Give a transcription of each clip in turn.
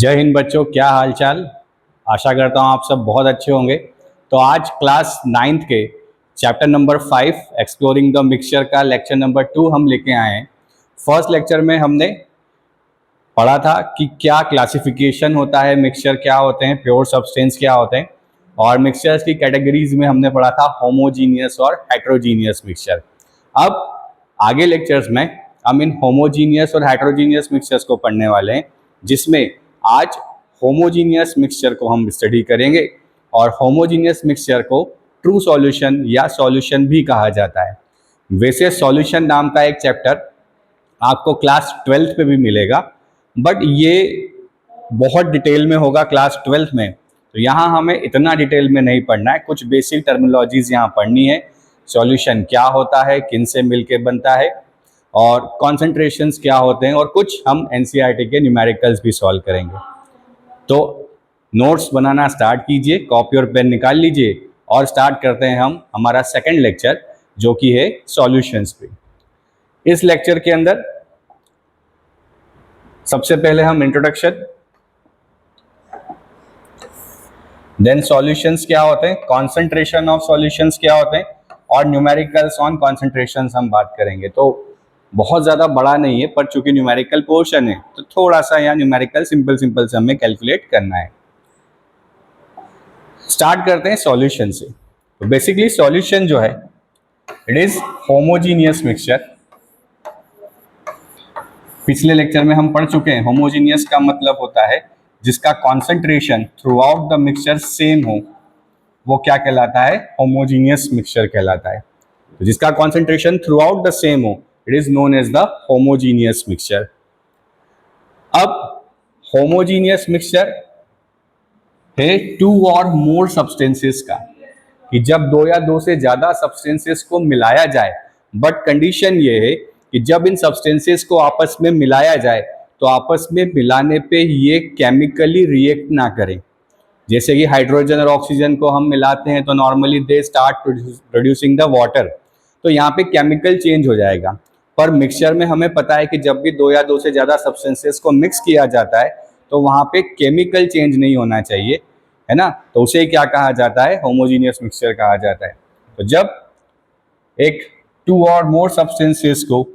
जय हिंद बच्चों, क्या हाल चाल। आशा करता हूँ आप सब बहुत अच्छे होंगे। तो आज क्लास 9th के chapter number 5 exploring the mixture का लेक्चर नंबर 2 हम लेके आए हैं। फर्स्ट लेक्चर में हमने पढ़ा था कि क्या क्लासिफिकेशन होता है, मिक्सचर क्या होते हैं, प्योर सब्सटेंस क्या होते हैं, और मिक्सचर्स की कैटेगरीज में हमने पढ़ा था होमोजीनियस और हेट्रोजीनियस मिक्सचर। अब आगे लेक्चर्स में हम इन होमोजीनियस और हेट्रोजीनियस मिक्सचर्स को पढ़ने वाले हैं, जिसमें आज होमोजीनियस मिक्सचर को हम स्टडी करेंगे। और होमोजीनियस मिक्सचर को ट्रू सॉल्यूशन या सॉल्यूशन भी कहा जाता है। वैसे सॉल्यूशन नाम का एक चैप्टर आपको क्लास 12th पे भी मिलेगा, बट ये बहुत डिटेल में होगा क्लास 12th में, तो यहाँ हमें इतना डिटेल में नहीं पढ़ना है। कुछ बेसिक टर्मिनोलॉजीज यहाँ पढ़नी है। सॉल्यूशन क्या होता है, किन से मिलके बनता है, और कॉन्सेंट्रेशंस क्या होते हैं, और कुछ हम एनसीईआरटी के न्यूमेरिकल्स भी सॉल्व करेंगे। तो नोट्स बनाना स्टार्ट कीजिए, कॉपी और पेन निकाल लीजिए और स्टार्ट करते हैं हम हमारा सेकंड लेक्चर, जो कि है सॉल्यूशंस पे। इस लेक्चर के अंदर सबसे पहले हम इंट्रोडक्शन, देन सॉल्यूशंस क्या होते हैं, कॉन्सेंट्रेशन ऑफ सॉल्यूशंस क्या होते हैं, और न्यूमेरिकल्स ऑन कॉन्सेंट्रेशंस हम बात करेंगे। तो बहुत ज़्यादा बड़ा नहीं है, पर चूंकि न्यूमेरिकल पोर्शन है तो थोड़ा सा यहाँ न्यूमेरिकल सिंपल से हमें कैलकुलेट करना है। स्टार्ट करते हैं सॉल्यूशन से। तो बेसिकली सॉल्यूशन जो है, इट इज होमोजीनियस मिक्सचर। पिछले लेक्चर में हम पढ़ चुके हैं, होमोजीनियस का मतलब होता है जिसका concentration throughout the mixture same हो, वो क्या कहलाता है, होमोजीनियस मिक्सचर कहलाता है। तो जिसका concentration throughout the same हो, it is known as the homogeneous mixture. अब होमोजीनियस मिक्सचर है टू और मोर सब्सटेंसेस का, कि जब दो या दो से ज्यादा सब्सटेंसेस को मिलाया जाए, बट कंडीशन ये है कि जब इन सब्सटेंसेस को आपस में मिलाया जाए तो आपस में मिलाने पे ये केमिकली रिएक्ट ना करें। जैसे कि हाइड्रोजन और ऑक्सीजन को हम मिलाते हैं तो normally they start producing the water, तो यहाँ पे केमिकल चेंज हो जाएगा। पर मिक्सचर में हमें पता है कि जब भी दो या दो से ज़्यादा सब्सटेंसेस को मिक्स किया जाता है तो वहाँ पे केमिकल चेंज नहीं होना चाहिए, है ना। तो उसे क्या कहा जाता है, होमोजीनियस मिक्सचर कहा जाता है। तो जब एक टू और मोर सब्सटेंसेस को,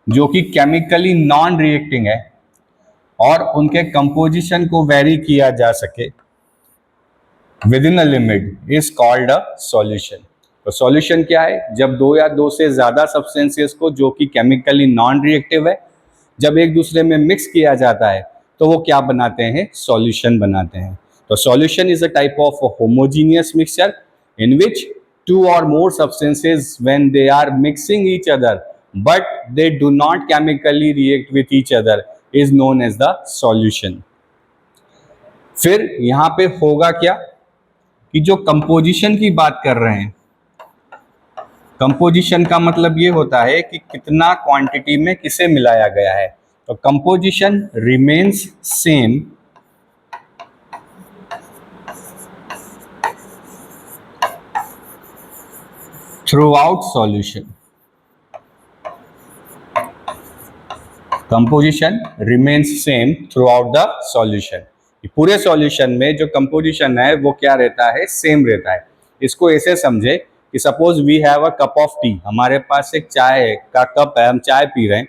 जो कि केमिकली नॉन रिएक्टिंग है, और उनके कंपोजिशन को वेरी किया जा सके with in a limit, is called a solution. तो सॉल्यूशन क्या है, जब दो या दो से ज्यादा सब्सटेंसेस को, जो कि केमिकली नॉन रिएक्टिव है, जब एक दूसरे में मिक्स किया जाता है तो वो क्या बनाते हैं, सॉल्यूशन बनाते हैं। तो solution is a type of homogeneous mixture in which two or more substances, when they are mixing each other but they do not chemically react with each other, is known as the solution। फिर यहां पे होगा क्या कि जो composition की बात कर रहे हैं, कंपोजिशन का मतलब ये होता है कि कितना क्वांटिटी में किसे मिलाया गया है। तो composition remains same through out solution. Composition remains same through out the solution. पूरे सॉल्यूशन में जो कंपोजिशन है वो क्या रहता है, सेम रहता है। इसको ऐसे समझे कि suppose we have a cup of tea, हमारे पास एक चाय का कप है, हम चाय पी रहे हैं।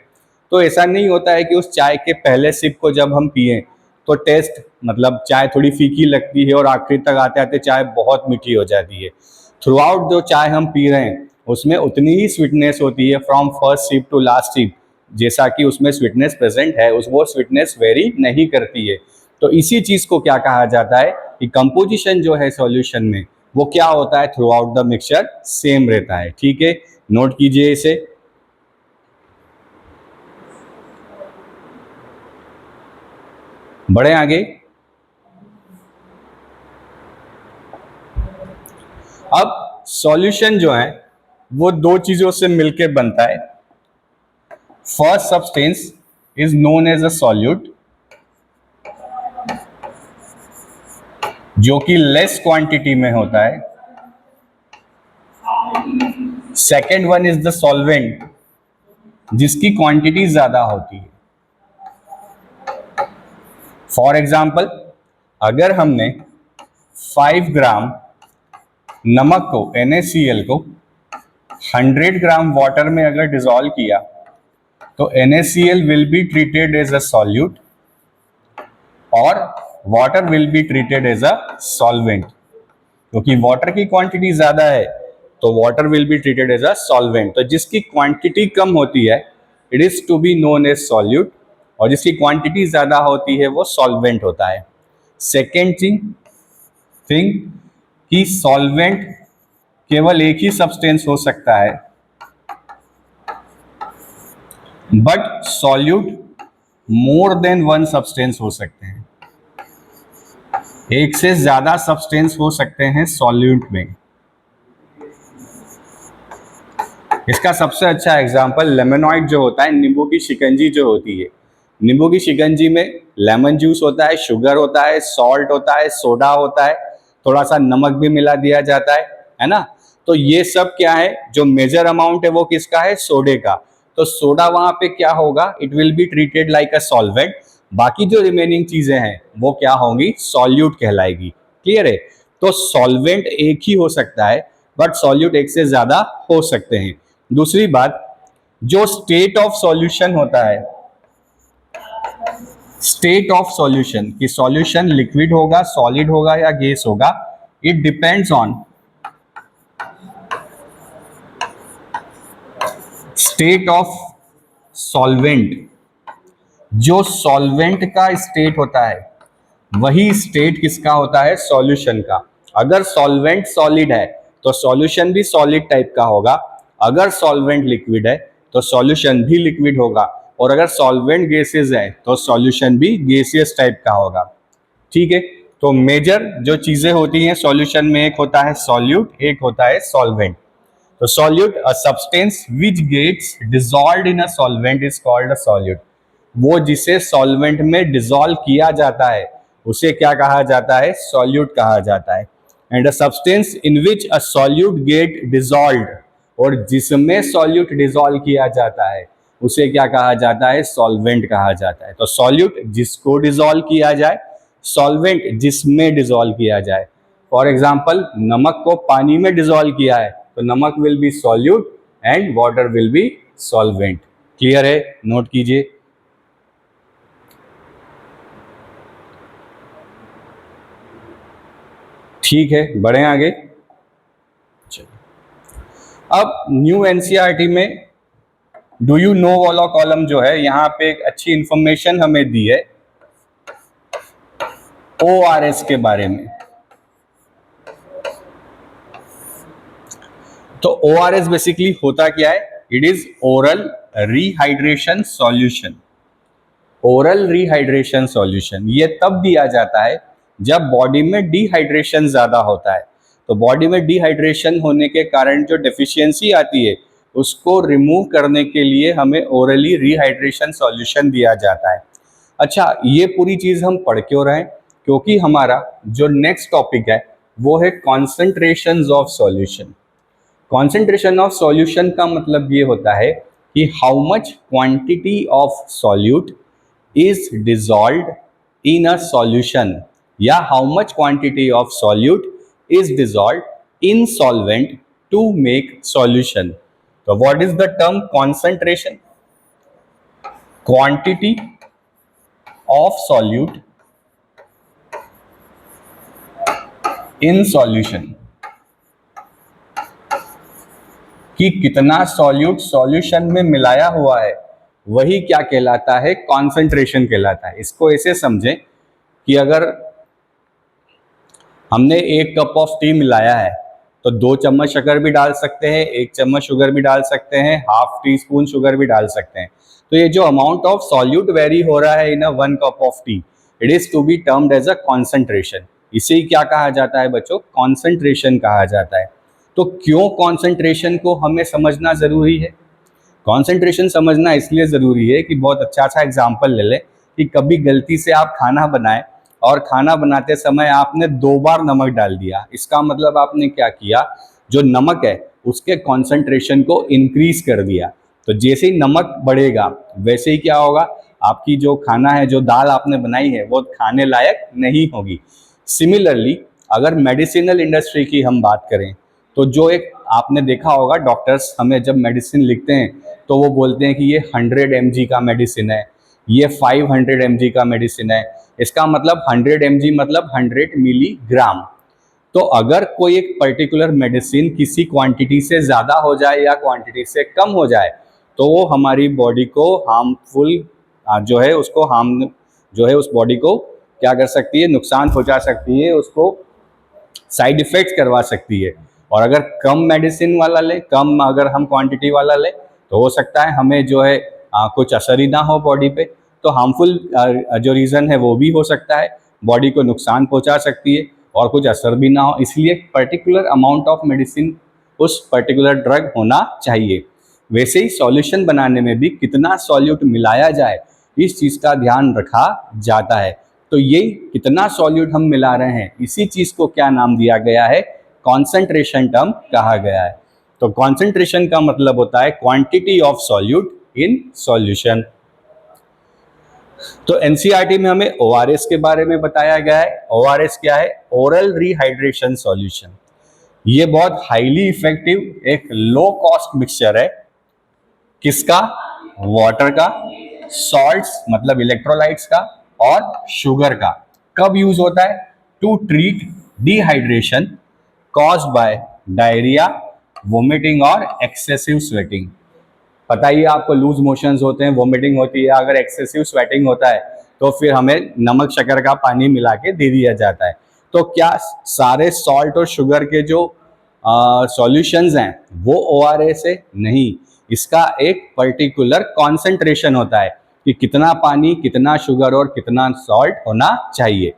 तो ऐसा नहीं होता है कि उस चाय के पहले सिप को जब हम पिए तो टेस्ट, मतलब चाय थोड़ी फीकी लगती है और आखिरी तक आते आते चाय बहुत मीठी हो जाती है। थ्रू आउट जो चाय हम पी रहे हैं उसमें उतनी ही स्वीटनेस होती है from first sip to last sip, जैसा कि उसमें स्वीटनेस प्रेजेंट है, वो स्वीटनेस वेरी नहीं करती है। तो इसी चीज को क्या कहा जाता है कि कंपोजिशन जो है सॉल्यूशन में वो क्या होता है, through out the mixture same रहता है। ठीक है, नोट कीजिए इसे। बढ़े आगे। अब सॉल्यूशन जो है वो दो चीजों से मिलकर बनता है। First substance is known as a solute, जो कि लेस क्वांटिटी में होता है। Second one is the solvent, जिसकी क्वांटिटी ज्यादा होती है। फॉर एग्जाम्पल, अगर हमने 5 ग्राम नमक को NaCl को 100 ग्राम वाटर में अगर डिसॉल्व किया तो NaCl will be treated as a solute और water will be treated as a solvent. क्योंकि वाटर की क्वांटिटी ज्यादा है तो water will be treated as a solvent. तो जिसकी क्वांटिटी कम होती है it is to be known as solute, और जिसकी क्वांटिटी ज्यादा होती है वो सॉल्वेंट होता है। सेकेंड थिंग कि सॉल्वेंट केवल एक ही सब्सटेंस हो सकता है, but solute more than one substance हो सकते हैं। एक से ज्यादा सब्सटेंस हो सकते हैं सॉल्यूट में। इसका सबसे अच्छा एग्जांपल लेमनॉइड जो होता है, नींबू की शिकंजी जो होती है। नींबू की शिकंजी में लेमन जूस होता है, शुगर होता है, सॉल्ट होता है, सोडा होता है, थोड़ा सा नमक भी मिला दिया जाता है ना। तो ये सब क्या है, जो मेजर अमाउंट है वो किसका है, सोडे का। तो सोडा वहां पे क्या होगा, it will be treated like a solvent. बाकी जो रिमेनिंग चीजें हैं वो क्या होंगी, सॉल्यूट कहलाएगी। क्लियर है। तो सॉल्वेंट एक ही हो सकता है बट सॉल्यूट एक से ज्यादा हो सकते हैं। दूसरी बात, जो स्टेट ऑफ सॉल्यूशन होता है, स्टेट ऑफ सॉल्यूशन कि सॉल्यूशन लिक्विड होगा, सॉलिड होगा या गैस होगा, it depends on state of solvent. जो सॉल्वेंट का स्टेट होता है वही स्टेट किसका होता है, सॉल्यूशन का। अगर सॉल्वेंट सॉलिड है तो सॉल्यूशन भी सॉलिड टाइप का होगा, अगर सॉल्वेंट लिक्विड है तो सॉल्यूशन भी लिक्विड होगा, और अगर सॉल्वेंट गैसेस है तो सॉल्यूशन भी गैसियस टाइप का होगा। ठीक है। तो मेजर जो चीजें होती हैं सॉल्यूशन में, एक होता है सॉल्यूट, एक होता है सॉल्वेंट। तो solute, a substance which gets dissolved in a solvent is called a solute. वो जिसे सॉल्वेंट में डिसॉल्व किया जाता है उसे क्या कहा जाता है, सॉल्यूट कहा जाता है। And a substance in which a solute get dissolved, और जिसमें सॉल्यूट डिसॉल्व किया जाता है उसे क्या कहा जाता है, सॉल्वेंट कहा जाता है। तो सॉल्यूट जिसको डिसॉल्व किया जाए, सॉल्वेंट जिसमें डिसॉल्व किया जाए। फॉर एग्जाम्पल, नमक को पानी में डिसॉल्व किया है तो नमक will be solute and water will B solvent. Clear है, नोट कीजिए। ठीक है, बढ़े आगे। अब न्यू एनसीईआरटी में डू यू नो वाला कॉलम जो है, यहां पे एक अच्छी इंफॉर्मेशन हमें दी है ORS के बारे में। तो ORS बेसिकली होता क्या है, it is oral rehydration solution. Oral rehydration solution ये तब दिया जाता है जब बॉडी में डिहाइड्रेशन ज्यादा होता है। तो बॉडी में डिहाइड्रेशन होने के कारण जो डेफिशिएंसी आती है उसको रिमूव करने के लिए हमें ओरली रिहाइड्रेशन सॉल्यूशन दिया जाता है। अच्छा, ये पूरी चीज हम पढ़ क्यों रहे हैं, क्योंकि हमारा जो नेक्स्ट टॉपिक है वो है concentrations of solution. Concentration of solution का मतलब ये होता है कि how much quantity of solute is dissolved in a solution, या how much quantity of solute is dissolved in solvent to make solution. So what is the term concentration? Quantity of solute in solution, कि कितना solute solution में मिलाया हुआ है वही क्या कहलाता है, कॉन्सेंट्रेशन कहलाता है। इसको ऐसे समझें कि अगर हमने 1 कप ऑफ टी मिलाया है तो 2 चम्मच शक्कर भी डाल सकते हैं, 1 चम्मच शुगर भी डाल सकते हैं, हाफ टी स्पून शुगर भी डाल सकते हैं। तो ये जो अमाउंट ऑफ सॉल्यूट वेरी हो रहा है in a 1 cup of tea, it is to be termed as a concentration. इसे ही क्या कहा जाता है बच्चों, कॉन्सेंट्रेशन कहा जाता है। तो क्यों कॉन्सेंट्रेशन को हमें समझना जरूरी है, कॉन्सेंट्रेशन समझना इसलिए जरूरी है कि बहुत अच्छा सा एग्जाम्पल ले लें कि कभी गलती से आप खाना बनाएं और खाना बनाते समय आपने 2 बार नमक डाल दिया, इसका मतलब आपने क्या किया, जो नमक है उसके कॉन्सेंट्रेशन को इंक्रीज कर दिया। तो जैसे ही नमक बढ़ेगा वैसे ही क्या होगा, आपकी जो खाना है, जो दाल आपने बनाई है, वो खाने लायक नहीं होगी। सिमिलरली अगर मेडिसिनल इंडस्ट्री की हम बात करें तो जो एक आपने देखा होगा, डॉक्टर्स हमें जब मेडिसिन लिखते हैं तो वो बोलते हैं कि ये 100 mg का मेडिसिन है, ये 500 mg का मेडिसिन है। इसका मतलब 100 mg मतलब 100 मिलीग्राम। तो अगर कोई एक पर्टिकुलर मेडिसिन किसी क्वांटिटी से ज़्यादा हो जाए या क्वांटिटी से कम हो जाए तो वो हमारी बॉडी को हार्मफुल जो है उसको हार्म जो है उस बॉडी को क्या कर सकती है, नुकसान पहुंचा सकती है, उसको साइड इफेक्ट्स करवा सकती है। और अगर कम मेडिसिन वाला ले, कम अगर हम क्वांटिटी वाला ले तो हो सकता है हमें जो है कुछ असर ही ना हो बॉडी पे। तो हार्मफुल जो रीज़न है वो भी हो सकता है, बॉडी को नुकसान पहुंचा सकती है और कुछ असर भी ना हो। इसलिए पर्टिकुलर अमाउंट ऑफ मेडिसिन उस पर्टिकुलर ड्रग होना चाहिए। वैसे ही सॉल्यूशन बनाने में भी कितना सॉल्यूट मिलाया जाए इस चीज़ का ध्यान रखा जाता है। तो ये कितना सॉल्यूट हम मिला रहे हैं, इसी चीज़ को क्या नाम दिया गया है, कॉन्सेंट्रेशन टर्म कहा गया है। तो कॉन्सेंट्रेशन का मतलब होता है quantity of solute in solution. तो एनसीईआरटी में हमें ओआरएस के बारे में बताया गया है। ओआरएस क्या है? Oral rehydration solution. ये बहुत हाईली इफेक्टिव एक लो कॉस्ट मिक्सचर है। किसका? वाटर का, सॉल्ट्स मतलब इलेक्ट्रोलाइट्स का, और शुगर का। कब यूज होता है? To treat dehydration caused by diarrhoea, vomiting और एक्सेसिव स्वेटिंग। पता ही है आपको, लूज मोशंस होते हैं, वोमिटिंग होती है, अगर एक्सेसिव स्वेटिंग होता है तो फिर हमें नमक शक्कर का पानी मिला के दे दिया जाता है। तो क्या सारे सॉल्ट और शुगर के जो सॉल्यूशंस हैं वो ओआरएस है? नहीं, इसका एक पर्टिकुलर कॉन्सेंट्रेशन होता है कि कितना पानी, कितना शुगर और कितना सॉल्ट होना चाहिए।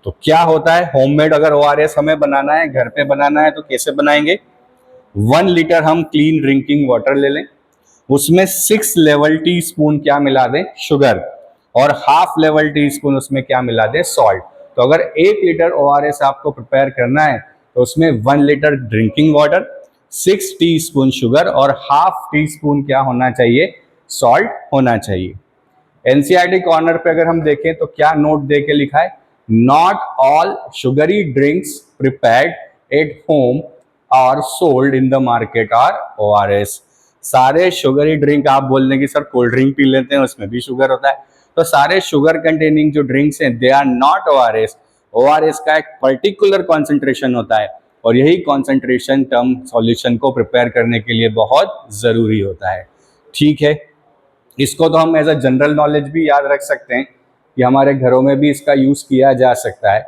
तो क्या होता है, होममेड अगर ओआरएस हमें बनाना है, घर पे बनाना है, तो कैसे बनाएंगे? 1 लीटर हम क्लीन ड्रिंकिंग वाटर ले लें, उसमें 6 लेवल टी स्पून क्या मिला दें? शुगर, और हाफ लेवल टी स्पून उसमें क्या मिला दें? सॉल्ट। तो अगर 1 लीटर ओआरएस आपको प्रिपेयर करना है तो उसमें 1 litre drinking water, 6 teaspoon sugar और हाफ टी स्पून क्या होना चाहिए? सॉल्ट होना चाहिए। एनसीईआरटी कॉर्नर पे अगर हम देखें तो क्या नोट दे के लिखा है? Not all sugary drinks prepared at home or sold in the market are ORS. सारे शुगरी ड्रिंक, आप बोल दें कि सर कोल्ड ड्रिंक पी लेते हैं उसमें भी शुगर होता है, तो सारे शुगर कंटेनिंग जो ड्रिंक्स हैं they are not ORS. ORS का एक पर्टिकुलर कॉन्सेंट्रेशन होता है और यही कॉन्सेंट्रेशन टर्म सॉल्यूशन को प्रिपेयर करने के लिए बहुत ज़रूरी होता है। ठीक है, इसको तो हम एज अ जनरल नॉलेज भी याद रख सकते हैं कि हमारे घरों में भी इसका यूज़ किया जा सकता है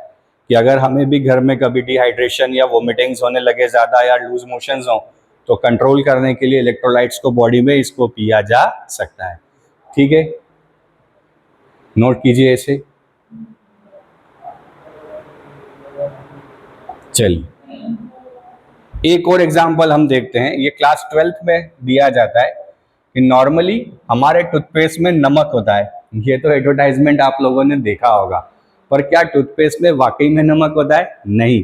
कि अगर हमें भी घर में कभी डिहाइड्रेशन या वोमिटिंग्स होने लगे ज़्यादा या लूज मोशंस हों तो कंट्रोल करने के लिए इलेक्ट्रोलाइट्स को बॉडी में इसको पिया जा सकता है। ठीक है, नोट कीजिए इसे। चलिए एक और एग्जांपल हम देखते हैं, ये क्लास 12th में दिया जाता है कि नॉर्मली हमारे टूथपेस्ट में नमक होता है। ये तो एडवर्टाइजमेंट आप लोगों ने देखा होगा, पर क्या टूथपेस्ट में वाकई में नमक होता है? नहीं,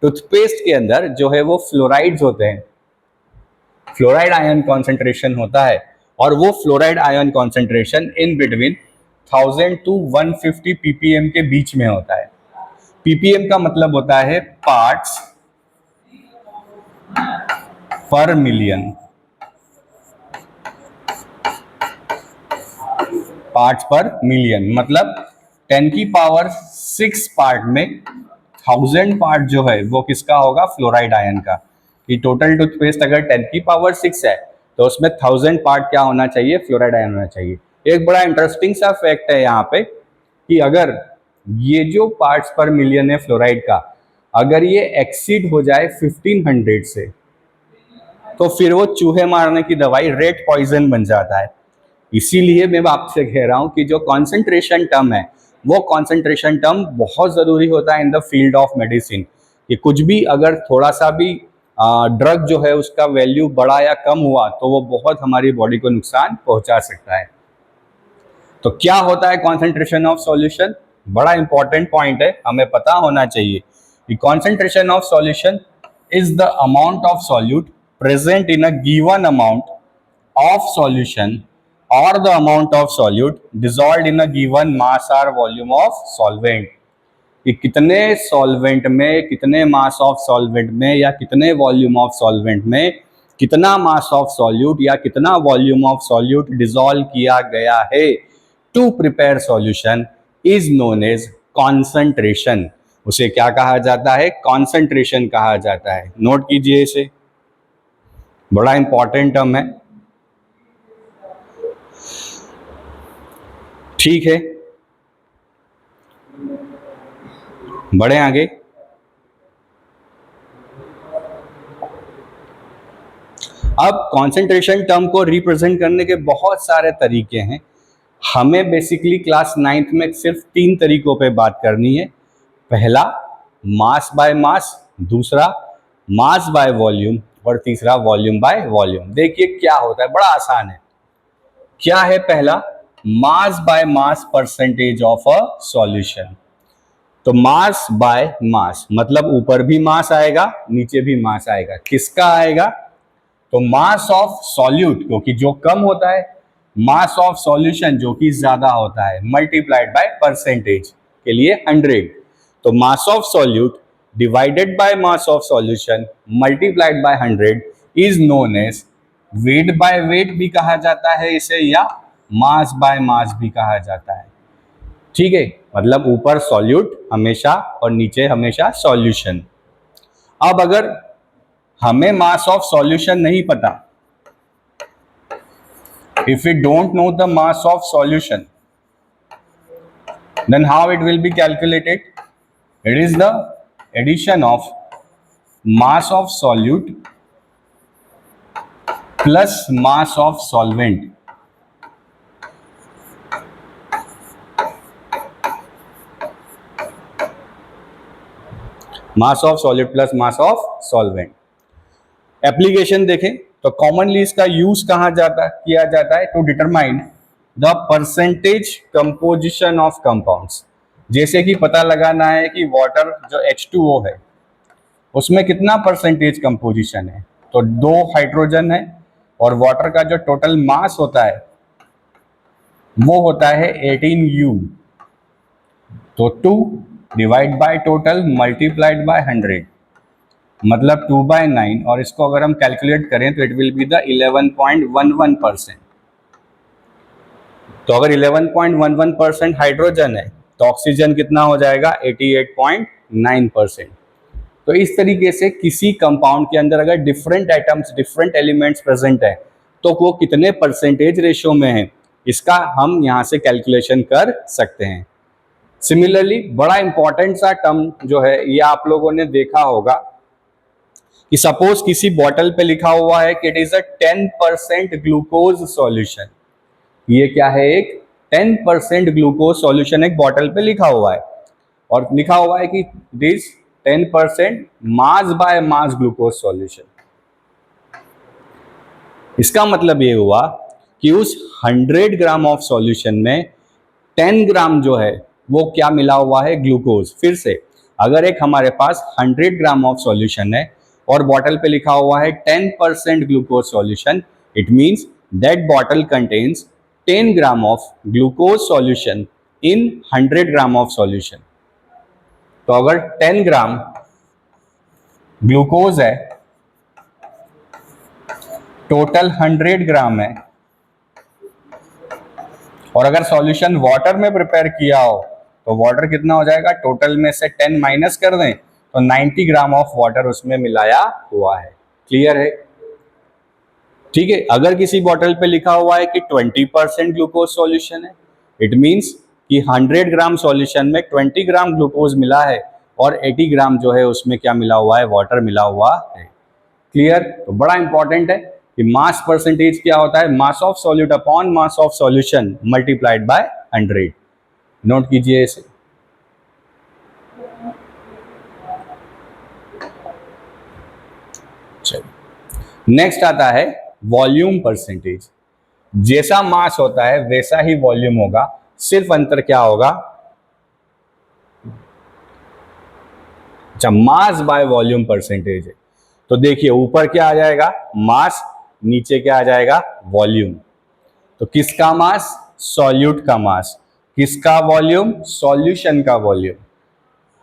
टूथपेस्ट के अंदर जो है वो फ्लोराइड्स होते हैं, फ्लोराइड आयन कॉन्सेंट्रेशन होता है, और वो fluoride ion concentration in between 1000 to 150 ppm के बीच में होता है। ppm का मतलब होता है पार्ट्स पर मिलियन। पार्ट्स पर मिलियन मतलब 10 की पावर 6 पार्ट में 1000 पार्ट जो है वो किसका होगा? फ्लोराइड आयन का। कि टोटल टूथपेस्ट अगर 10 की पावर 6 है तो उसमें 1000 पार्ट क्या होना चाहिए? फ्लोराइड आयन होना चाहिए। एक बड़ा इंटरेस्टिंग सा फैक्ट है यहाँ पे कि अगर ये जो पार्ट्स पर मिलियन है फ्लोराइड का, अगर ये एक्सीड हो जाए 1500 से तो फिर वो चूहे मारने की दवाई, रेड पॉइजन बन जाता है। इसीलिए मैं आपसे कह रहा हूं कि जो कॉन्सेंट्रेशन टर्म है वो कॉन्सेंट्रेशन टर्म बहुत ज़रूरी होता है in the field of medicine. कि कुछ भी अगर थोड़ा सा भी ड्रग जो है उसका वैल्यू बढ़ा या कम हुआ तो वो बहुत हमारी बॉडी को नुकसान पहुंचा सकता है। तो क्या होता है कॉन्सेंट्रेशन ऑफ सॉल्यूशन? बड़ा इंपॉर्टेंट पॉइंट है, हमें पता होना चाहिए कि concentration of solution is the amount of solute present in a given amount of solution और the amount of solute dissolve in a given mass और वॉल्यूम ऑफ सॉल्वेंट, कि कितने सॉल्वेंट में, कितने मास ऑफ सॉल्वेंट में या कितने वॉल्यूम ऑफ सॉल्वेंट में कितना मास ऑफ सॉल्यूट या कितना वॉल्यूम ऑफ सॉल्यूट डिजॉल्व किया गया है to prepare solution is known as concentration. उसे क्या कहा जाता है? कॉन्सेंट्रेशन कहा जाता है। नोट कीजिए इसे, बड़ा इंपॉर्टेंट टर्म है। ठीक है, बढ़े आगे। अब कॉन्सेंट्रेशन टर्म को रिप्रेजेंट करने के बहुत सारे तरीके हैं। हमें बेसिकली क्लास 9th में सिर्फ 3 तरीकों पे बात करनी है। पहला मास बाय मास, दूसरा मास बाय वॉल्यूम और तीसरा वॉल्यूम बाय वॉल्यूम। देखिए क्या होता है, बड़ा आसान है। क्या है पहला? मास by mass percentage of a solution. तो मास बाय मास मतलब ऊपर भी मास आएगा, नीचे भी मास आएगा। किसका आएगा? तो मास ऑफ सॉल्यूट, क्योंकि जो कम होता है, मास ऑफ सॉल्यूशन जो कि ज्यादा होता है, मल्टीप्लाइड बाय परसेंटेज के लिए 100। तो mass of solute divided by mass of solution multiplied by 100 is known as weight by weight भी कहा जाता है इसे, या मास बाय मास भी कहा जाता है। ठीक है, मतलब ऊपर सॉल्यूट हमेशा और नीचे हमेशा सॉल्यूशन। अब अगर हमें मास ऑफ सॉल्यूशन नहीं पता, if we don't know the mass of solution, then how it will be calculated? It is the addition of mass of solute plus mass of solvent। Mass of solid plus mass of solvent. Application देखें तो commonly इसका use कहां किया जाता है? To determine the percentage composition of compounds. जैसे कि पता लगाना है कि वाटर जो H2O है उसमें कितना परसेंटेज कंपोजिशन है। तो 2 हाइड्रोजन है और वाटर का जो टोटल मास होता है वो होता है 18U। तो 2 divide by total multiplied by 100 मतलब 2/9, और इसको अगर हम कैलकुलेट करें तो इट विल बी द 11.11%। तो अगर 11.11% हाइड्रोजन है तो ऑक्सीजन कितना हो जाएगा? 88.9%। तो इस तरीके से किसी कंपाउंड के अंदर अगर different atoms, different elements present है तो वो कितने परसेंटेज रेशियो में है, इसका हम यहां से कैलकुलेशन कर सकते हैं। सिमिलरली बड़ा इंपॉर्टेंट सा टर्म जो है ये आप लोगों ने देखा होगा कि सपोज किसी बॉटल पे लिखा हुआ है कि it is a 10% glucose solution. ये क्या है? एक 10% ग्लूकोज सॉल्यूशन एक बॉटल पे लिखा हुआ है, और लिखा हुआ है कि this 10% mass by mass glucose solution. इसका मतलब ये हुआ कि उस 100 ग्राम ऑफ सॉल्यूशन में 10 ग्राम जो है वो क्या मिला हुआ है? ग्लूकोज। फिर से अगर एक हमारे पास 100 ग्राम ऑफ सॉल्यूशन है और बॉटल पे लिखा हुआ है 10% glucose solution, it means that bottle contains 10 gram of glucose solution in 100 gram of solution. तो अगर 10 ग्राम ग्लूकोज है, टोटल 100 ग्राम है, और अगर सॉल्यूशन वाटर में प्रिपेयर किया हो तो वाटर कितना हो जाएगा? टोटल में से 10 माइनस कर दें तो 90 ग्राम ऑफ वाटर उसमें मिलाया हुआ है। क्लियर है? ठीक है, अगर किसी बॉटल पे लिखा हुआ है कि 20% ग्लूकोज सॉल्यूशन है, इट मींस कि 100 ग्राम सॉल्यूशन में 20 ग्राम ग्लूकोज मिला है और 80 ग्राम जो है उसमें क्या मिला हुआ है? वाटर मिला हुआ है। क्लियर? तो बड़ा इंपॉर्टेंट है कि मास परसेंटेज क्या होता है? मास of solute upon mass of solution multiplied by 100। Note कीजिए इसे। चलिए नेक्स्ट आता है वॉल्यूम परसेंटेज। जैसा मास होता है वैसा ही वॉल्यूम होगा, सिर्फ अंतर क्या होगा? अच्छा, मास बाय वॉल्यूम परसेंटेज है। तो देखिए ऊपर क्या आ जाएगा? मास, नीचे क्या आ जाएगा? वॉल्यूम। तो किसका मास? सॉल्यूट का मास। किसका वॉल्यूम? सॉल्यूशन का वॉल्यूम।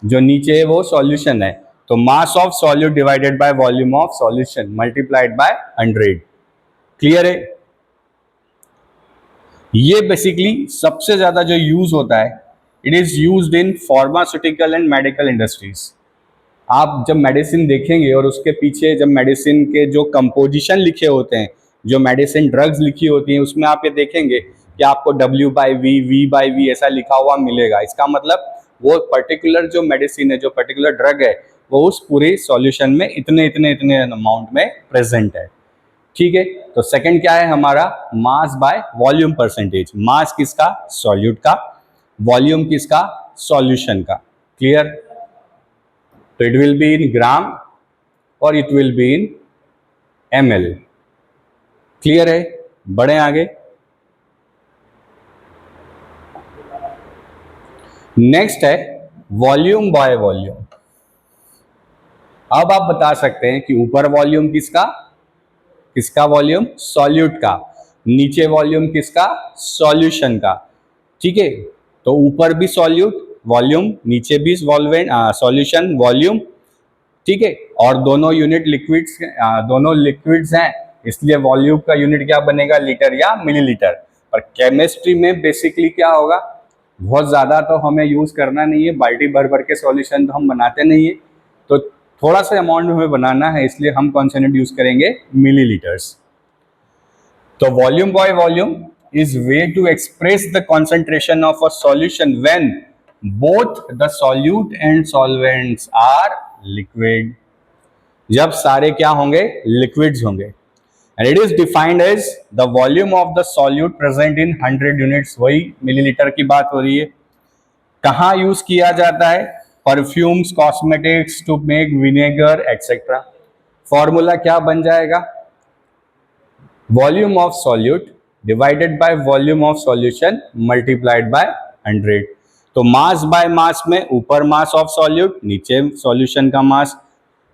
जो नीचे है वो सॉल्यूशन है, तो mass of solute divided by volume of solution multiplied by 100। Clear है? ये बेसिकली सबसे ज्यादा जो यूज होता है, it is used in pharmaceutical and medical industries. आप जब मेडिसिन देखेंगे और उसके पीछे जब मेडिसिन के जो कंपोजिशन लिखे होते हैं, जो मेडिसिन ड्रग्स लिखी होती हैं, उसमें आप ये देखेंगे कि आपको W/V, V/V ऐसा लिखा हुआ मिलेगा। इसका मतलब वो पर्टिकुलर जो मेडिसिन है, जो पर्टिकुलर ड्रग है, वो उस पूरे सॉल्यूशन में इतने इतने इतने अमाउंट में प्रेजेंट है। ठीक है, तो सेकंड क्या है हमारा? Mass by volume percentage. Mass किसका? सॉल्यूट का। वॉल्यूम किसका? सॉल्यूशन का। क्लियर? तो it will be in gram और it will be in ml। Clear है? बढ़े आगे। नेक्स्ट है वॉल्यूम बाय वॉल्यूम। अब आप बता सकते हैं कि ऊपर वॉल्यूम किसका? किसका वॉल्यूम? सॉल्यूट का। नीचे वॉल्यूम किसका? सॉल्यूशन का। ठीक है, तो ऊपर भी सॉल्यूट वॉल्यूम, नीचे भी सॉल्यूशन वॉल्यूम। ठीक है, और दोनों यूनिट लिक्विड्स, दोनों लिक्विड्स हैं, इसलिए वॉल्यूम का यूनिट क्या बनेगा? लीटर या मिलीलीटर। पर केमिस्ट्री में बेसिकली क्या होगा, बहुत ज़्यादा तो हमें यूज़ करना नहीं है, बाल्टी भर भर के सॉल्यूशन तो हम बनाते नहीं है, तो थोड़ा सा अमाउंट में हमें बनाना है, इसलिए हम कौन सा यूनिट यूज़ करेंगे? मिलीलीटर्स। तो volume by volume is way to express the concentration of a solution when both the solute and solvents are liquid। जब सारे क्या होंगे? लिक्विड्स होंगे। and it is defined as the volume of the solute present in 100 units। वही millilitre की बात हो रही है। कहाँ यूज किया जाता है? Perfumes, cosmetics, to make vinegar etcetera. Formula क्या बन जाएगा? Volume of solute divided by volume of solution multiplied by 100। तो मास बाय मास में ऊपर मास ऑफ सॉल्यूट, नीचे सॉल्यूशन का मास।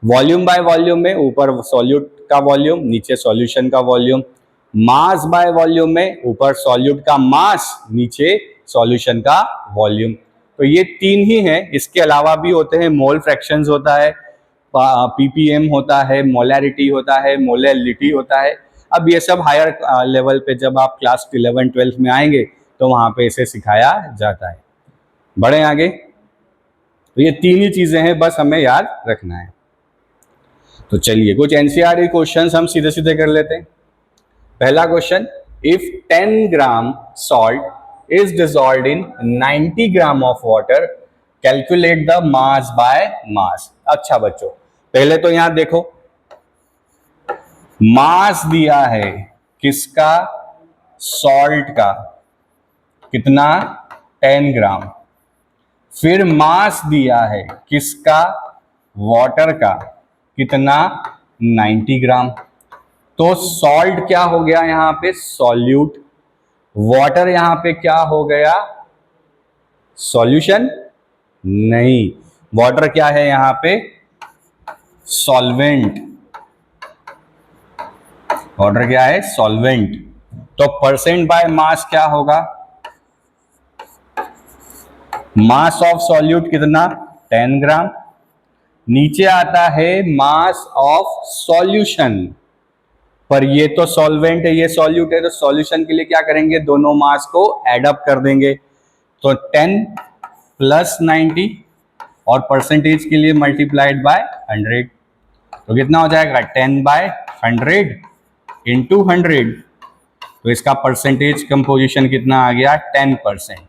वॉल्यूम बाय वॉल्यूम में ऊपर सॉल्यूट का वॉल्यूम, नीचे सॉल्यूशन का वॉल्यूम। मास बाय वॉल्यूम में ऊपर सॉल्यूट का मास, नीचे सॉल्यूशन का वॉल्यूम। तो ये तीन ही हैं, इसके अलावा भी होते हैं, मोल फ्रैक्शंस होता है, ppm होता है, मोलैरिटी होता है, मोलैलिटी होता है। अब ये सब हायर लेवल पे जब आप क्लास 11 12 में आएंगे तो वहां पे इसे सिखाया जाता है। बढ़े आगे। तो ये तीन ही चीजें हैं, बस हमें याद रखना है। तो चलिए कुछ एनसीईआरटी क्वेश्चंस हम सीधे सीधे कर लेते हैं। पहला question, if 10 gram salt is dissolved in 90 gram of water, calculate the mass by मास। अच्छा बच्चों, पहले तो यहां देखो, मास दिया है किसका? सॉल्ट का। कितना? 10 ग्राम। फिर मास दिया है किसका? वाटर का। कितना? 90 ग्राम। तो सॉल्ट क्या हो गया यहां पे? सॉल्यूट। वाटर यहां पे क्या हो गया? सॉल्यूशन? नहीं, वाटर क्या है यहां पे? सॉल्वेंट। वाटर क्या है? सॉल्वेंट। तो परसेंट बाय मास क्या होगा? मास ऑफ सॉल्यूट कितना? 10 ग्राम। नीचे आता है मास ऑफ सॉल्यूशन, पर ये तो सॉल्वेंट है, ये सॉल्यूट है, तो सॉल्यूशन के लिए क्या करेंगे? दोनों मास को एड अप कर देंगे। तो 10 प्लस 90 और परसेंटेज के लिए मल्टीप्लाइड बाय 100। तो कितना हो जाएगा? 10/100 इंटू 100। तो इसका परसेंटेज कंपोजिशन कितना आ गया? 10%।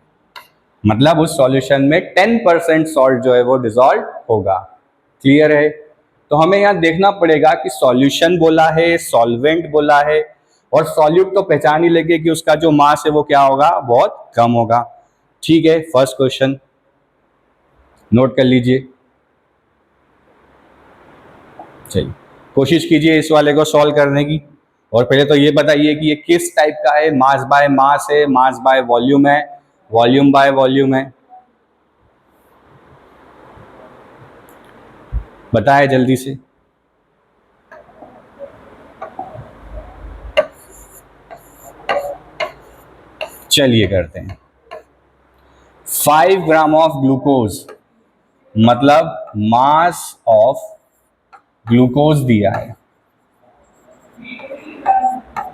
मतलब उस सॉल्यूशन में 10% सॉल्ट जो है वो डिसॉल्व होगा। क्लियर है? तो हमें यहां देखना पड़ेगा कि सॉल्यूशन बोला है, सॉल्वेंट बोला है, और सॉल्यूट तो पहचान ही लेंगे कि उसका जो मास है वो क्या होगा? बहुत कम होगा। ठीक है, फर्स्ट क्वेश्चन नोट कर लीजिए। चलिए कोशिश कीजिए इस वाले को सॉल्व करने की। और पहले तो ये बताइए कि ये किस टाइप का है? मास बाय मास है, मास बाय वॉल्यूम है, वॉल्यूम बाय वॉल्यूम है? बताए जल्दी से। चलिए करते हैं। 5 ग्राम ऑफ ग्लूकोज मतलब मास ऑफ ग्लूकोज दिया है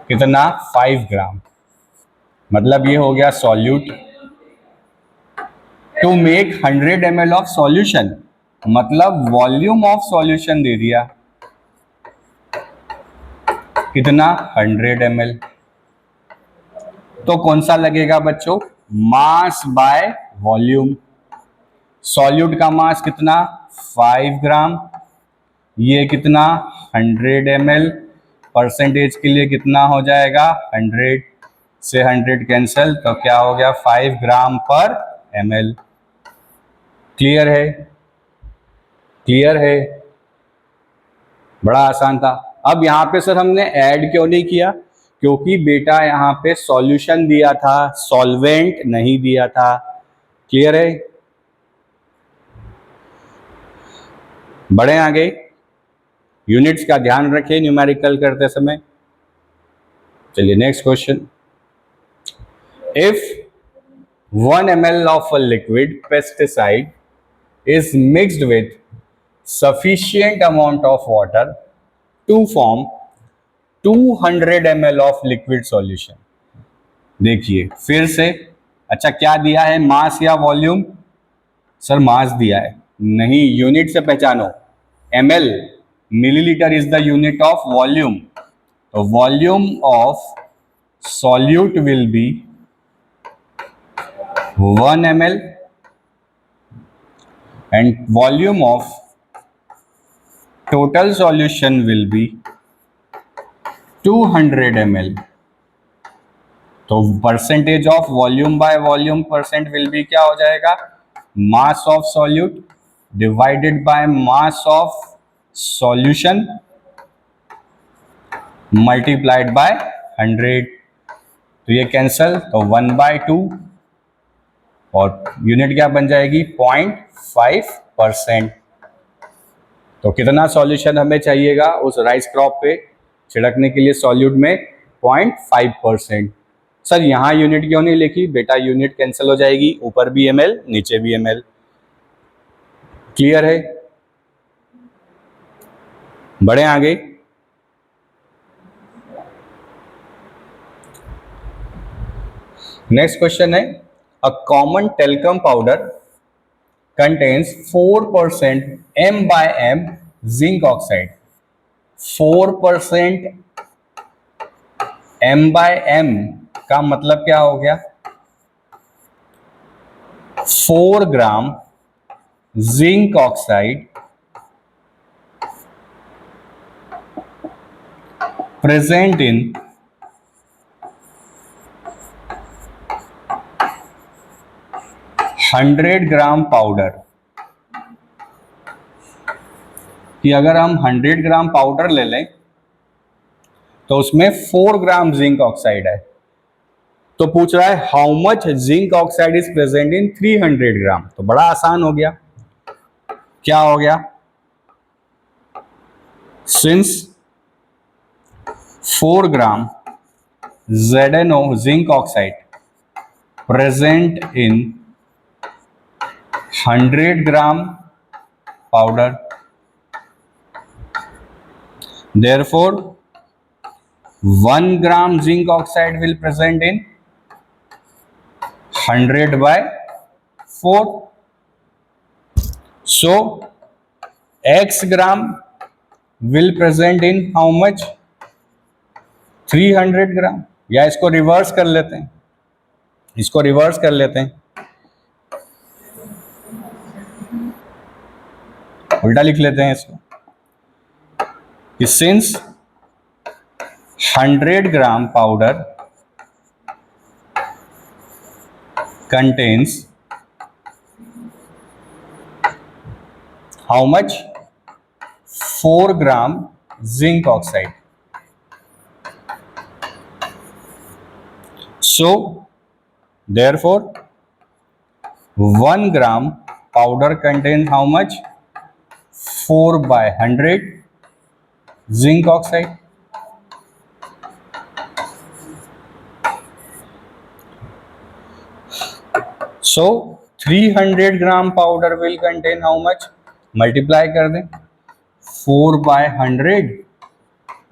कितना 5 ग्राम, मतलब ये हो गया solute. To make 100 ml of solution मतलब वॉल्यूम ऑफ सॉल्यूशन दे दिया कितना 100 ml। तो कौन सा लगेगा बच्चों, मास बाय वॉल्यूम। सॉल्यूट का मास कितना 5 ग्राम, ये कितना 100 ml, परसेंटेज के लिए कितना हो जाएगा 100 से 100 कैंसल, तो क्या हो गया 5 ग्राम पर ml। क्लियर है, क्लियर है, बड़ा आसान था। अब यहाँ पे सर हमने ऐड क्यों नहीं किया, क्योंकि बेटा यहाँ पे सॉल्यूशन दिया था, सॉल्वेंट नहीं दिया था। क्लियर है, बढ़े आगे। यूनिट्स का ध्यान रखें न्यूमेरिकल करते समय। चलिए next question. If 1 ml of a liquid pesticide is mixed with sufficient amount of water to form 200 ml of liquid solution। देखिए फिर से, अच्छा क्या दिया है, मास या वॉल्यूम? सर मास दिया है, नहीं यूनिट से पहचानो, ml, milliliter is the unit of volume. तो volume of solute will be 1 ml and volume of total solution will be 200 ml। तो percentage of volume by volume percent will be क्या हो जाएगा, मास of solute divided by mass of solution multiplied by 100। तो ये cancel, तो 1/2 और unit क्या बन जाएगी 0.5%। तो कितना सॉल्यूशन हमें चाहिएगा उस राइस क्रॉप पे छिड़कने के लिए सॉल्यूट में 0.5%। सर यहाँ यूनिट क्यों नहीं लिखी, बेटा यूनिट कैंसिल हो जाएगी, ऊपर भी ml नीचे भी ml। क्लियर है, बढ़े आगे। नेक्स्ट क्वेश्चन है, a common talcum powder contains 4% m/m zinc oxide. 4% m/m का मतलब क्या हो गया, 4 gram zinc oxide present in 100 gram powder. कि अगर हम 100 ग्राम पाउडर ले लें तो उसमें 4 ग्राम जिंक ऑक्साइड है, तो पूछ रहा है how much zinc oxide is present in 300 ग्राम। तो बड़ा आसान हो गया, क्या हो गया, since 4 gram ZnO zinc oxide present in 100 gram powder, therefore 1 gram zinc oxide will present in 100/4। so x gram will present in how much 300 ग्राम। या इसको रिवर्स कर लेते हैं, इसको रिवर्स कर लेते हैं, उल्टा लिख लेते हैं इसको, कि since 100 gram powder contains how much 4 gram zinc oxide, so therefore 1 gram powder contains how much 4/100 zinc oxide। So 300 gram powder will contain how much, multiply कर दें 4/100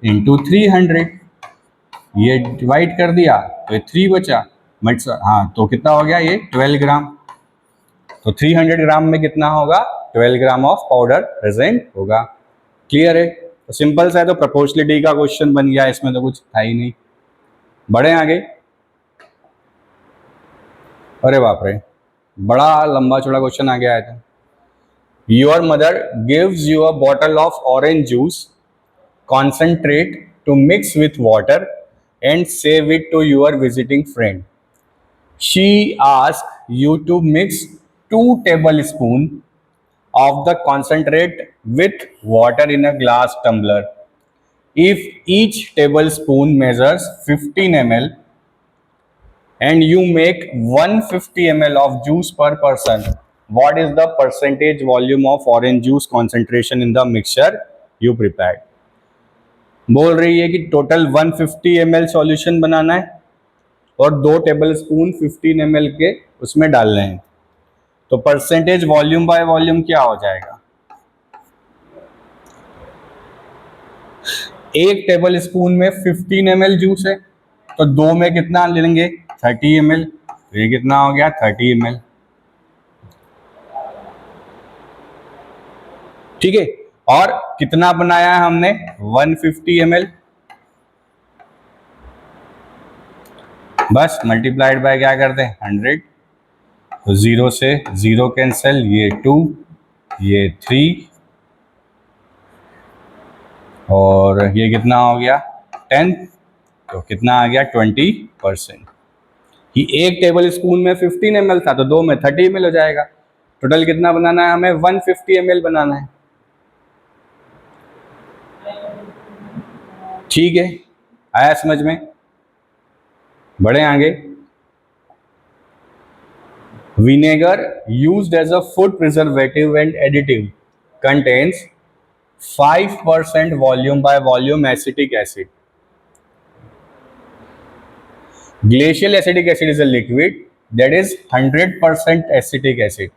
इंटू 300, ये डिवाइड कर दिया तो ये 3 बचा, हाँ तो कितना हो गया ये 12 ग्राम। तो 300 ग्राम में कितना होगा, 12 ग्राम ऑफ पाउडर प्रेजेंट होगा। क्लियर है? तो सिंपल सा है, तो प्रोपोर्शनलिटी का क्वेश्चन बन गया, इसमें तो कुछ था ही नहीं। बढ़े आगे। अरे बाप रे, बड़ा लंबा चौड़ा क्वेश्चन आ गया है। तो your mother gives you a bottle of orange juice concentrate to mix with water and save it to your visiting friend. She asks you to mix 2 tablespoons of the concentrate with water in a glass tumbler. If each tablespoon measures 15 ml and you make 150 ml of juice per person, what is the percentage volume of orange juice concentration in the mixture you prepared? बोल रही है कि total 150 ml solution बनाना है और 2 table spoon 15 ml के उसमें डालने हैं। तो परसेंटेज वॉल्यूम बाय वॉल्यूम क्या हो जाएगा, 1 टेबल स्पून में 15 ml जूस है, तो 2 में कितना लेंगे 30 ml, तो ये कितना हो गया 30 ml। ठीक है, और कितना बनाया है हमने 150 ml, बस मल्टीप्लाइड बाय क्या करते हैं 100, तो 0 से 0 कैंसिल, ये 2 ये 3 और ये कितना हो गया 10, तो कितना आ गया 20%। कि 1 टेबल स्पून में 15 ml था तो 2 में 30 ml हो जाएगा। टोटल कितना बनाना है हमें 150 ml बनाना है। ठीक है, आया समझ में? बढ़े आगे। Vinegar used as a food preservative and additive contains 5% volume by volume acetic acid. Glacial acetic acid is a liquid that is 100% acetic acid.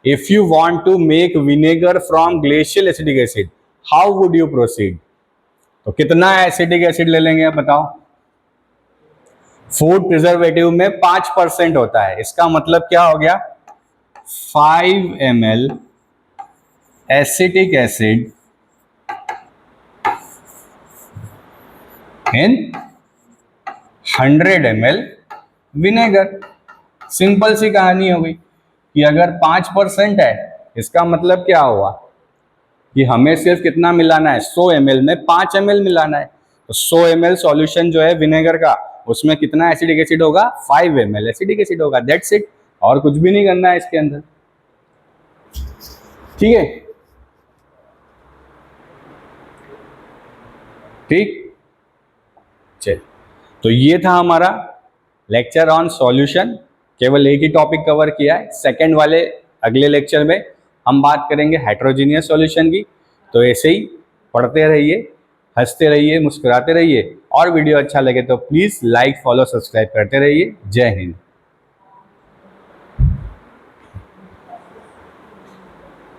If you want to make vinegar from glacial acetic acid, how would you proceed? तो कितना acetic acid ले लेंगे आप बताओ? Food preservative में 5% होता है, इसका मतलब क्या हो गया 5 ml acetic acid in 100 ml vinegar. Simple सी कहानी हो गई कि अगर 5% है, इसका मतलब क्या हुआ कि हमें सिर्फ कितना मिलाना है 100 ml में 5 ml मिलाना है। तो 100 ml सॉल्यूशन जो है विनेगर का, उसमें कितना एसिडिक एसिड होगा 5 ml एसिडिक एसिड होगा। दैट्स इट, और कुछ भी नहीं करना है इसके अंदर। ठीक है, ठीक चल, तो ये था हमारा लेक्चर ऑन सॉल्यूशन। केवल एक ही टॉपिक कवर किया है। सेकंड वाले अगले लेक्चर में हम बात करेंगे हेट्रोजीनियस सॉल्यूशन की। तो ऐसे ही पढ़ते रहिए, हंसते रहिए, मुस्कुराते रहिए, और वीडियो अच्छा लगे तो प्लीज़ लाइक फॉलो सब्सक्राइब करते रहिए। जय हिंद।